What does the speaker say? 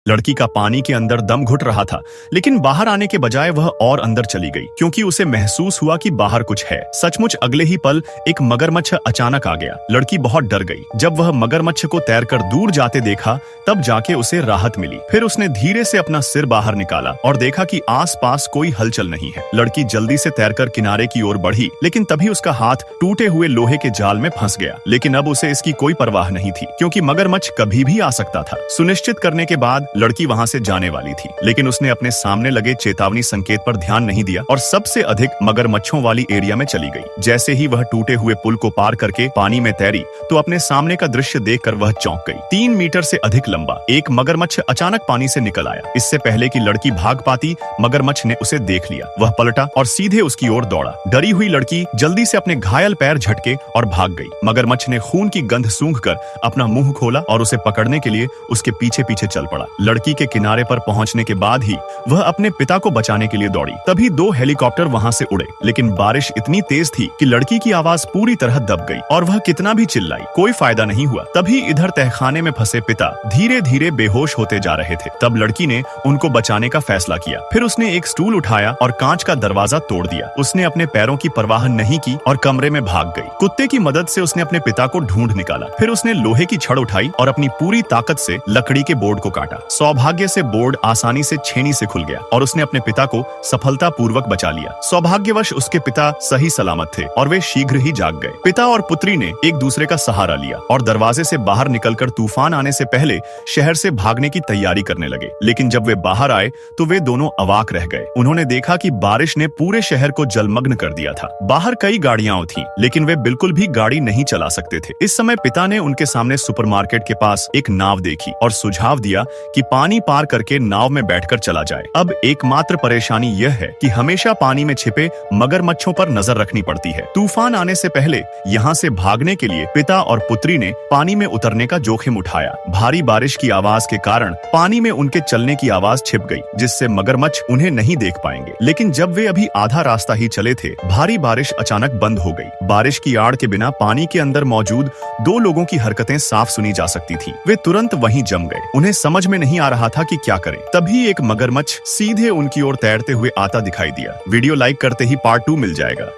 लड़की का पानी के अंदर दम घुट रहा था, लेकिन बाहर आने के बजाय वह और अंदर चली गई क्योंकि उसे महसूस हुआ कि बाहर कुछ है। सचमुच अगले ही पल एक मगरमच्छ अचानक आ गया। लड़की बहुत डर गई। जब वह मगरमच्छ को तैरकर दूर जाते देखा, तब जाके उसे राहत मिली। फिर उसने धीरे से अपना सिर बाहर निकाला और देखा कि आसपास कोई हलचल नहीं है। लड़की जल्दी से तैरकर किनारे की ओर बढ़ी, लेकिन तभी उसका हाथ टूटे हुए लोहे के जाल में फंस गया। लेकिन अब उसे इसकी कोई परवाह नहीं थी, क्योंकि मगरमच्छ कभी भी आ सकता था। सुनिश्चित करने के बाद लड़की वहां से जाने वाली थी, लेकिन उसने अपने सामने लगे चेतावनी संकेत पर ध्यान नहीं दिया और सबसे अधिक मगरमच्छों वाली एरिया में चली गई। जैसे ही वह टूटे हुए पुल को पार करके पानी में तैरी, तो अपने सामने का दृश्य देखकर वह चौंक गई। 3 मीटर से अधिक लंबा एक मगरमच्छ अचानक पानी से निकल आया। इससे पहले कि लड़की भाग पाती, मगरमच्छ ने उसे देख लिया। वह पलटा और सीधे उसकी ओर दौड़ा। डरी हुई लड़की जल्दी से अपने घायल पैर झटके और भाग गई। मगरमच्छ ने खून की गंध सूंघकर अपना मुंह खोला और उसे पकड़ने के लिए उसके पीछे पीछे चल पड़ा। लड़की के किनारे पर पहुंचने के बाद ही वह अपने पिता को बचाने के लिए दौड़ी। तभी 2 हेलीकॉप्टर वहां से उड़े, लेकिन बारिश इतनी तेज थी कि लड़की की आवाज पूरी तरह दब गई और वह कितना भी चिल्लाई, कोई फायदा नहीं हुआ। तभी इधर तहखाने में फंसे पिता धीरे धीरे बेहोश होते जा रहे थे। तब लड़की ने उनको बचाने का फैसला किया। फिर उसने एक स्टूल उठाया और कांच का दरवाजा तोड़ दिया। उसने अपने पैरों की परवाह नहीं की और कमरे में भाग गई। कुत्ते की मदद से उसने अपने पिता को ढूंढ निकाला। फिर उसने लोहे की छड़ उठाई और अपनी पूरी ताकत से लकड़ी के बोर्ड को काटा। सौभाग्य से बोर्ड आसानी से छेनी से खुल गया और उसने अपने पिता को सफलतापूर्वक बचा लिया। सौभाग्यवश उसके पिता सही सलामत थे और वे शीघ्र ही जाग गए। पिता और पुत्री ने एक दूसरे का सहारा लिया और दरवाजे से बाहर निकलकर तूफान आने से पहले शहर से भागने की तैयारी करने लगे। लेकिन जब वे बाहर आए तो वे दोनों अवाक रह गए। उन्होंने देखा कि बारिश ने पूरे शहर को जलमग्न कर दिया था। बाहर कई गाड़ियां थीं, लेकिन वे बिल्कुल भी गाड़ी नहीं चला सकते थे। इस समय पिता ने उनके सामने सुपरमार्केट के पास एक नाव देखी और सुझाव दिया कि पानी पार करके नाव में बैठकर चला जाए। अब एकमात्र परेशानी यह है कि हमेशा पानी में छिपे मगरमच्छों पर नजर रखनी पड़ती है। तूफान आने से पहले यहाँ से भागने के लिए पिता और पुत्री ने पानी में उतरने का जोखिम उठाया। भारी बारिश की आवाज के कारण पानी में उनके चलने की आवाज छिप गई, जिससे मगरमच्छ उन्हें नहीं देख पाएंगे। लेकिन जब वे अभी आधा रास्ता ही चले थे, भारी बारिश अचानक बंद हो गई। बारिश की आड़ के बिना पानी के अंदर मौजूद 2 लोगों की हरकतें साफ सुनी जा सकती थी। वे तुरंत वहीं जम गए। उन्हें समझ में नहीं आ रहा था कि क्या करें। तभी एक मगरमच्छ सीधे उनकी ओर तैरते हुए आता दिखाई दिया। वीडियो लाइक करते ही पार्ट 2 मिल जाएगा।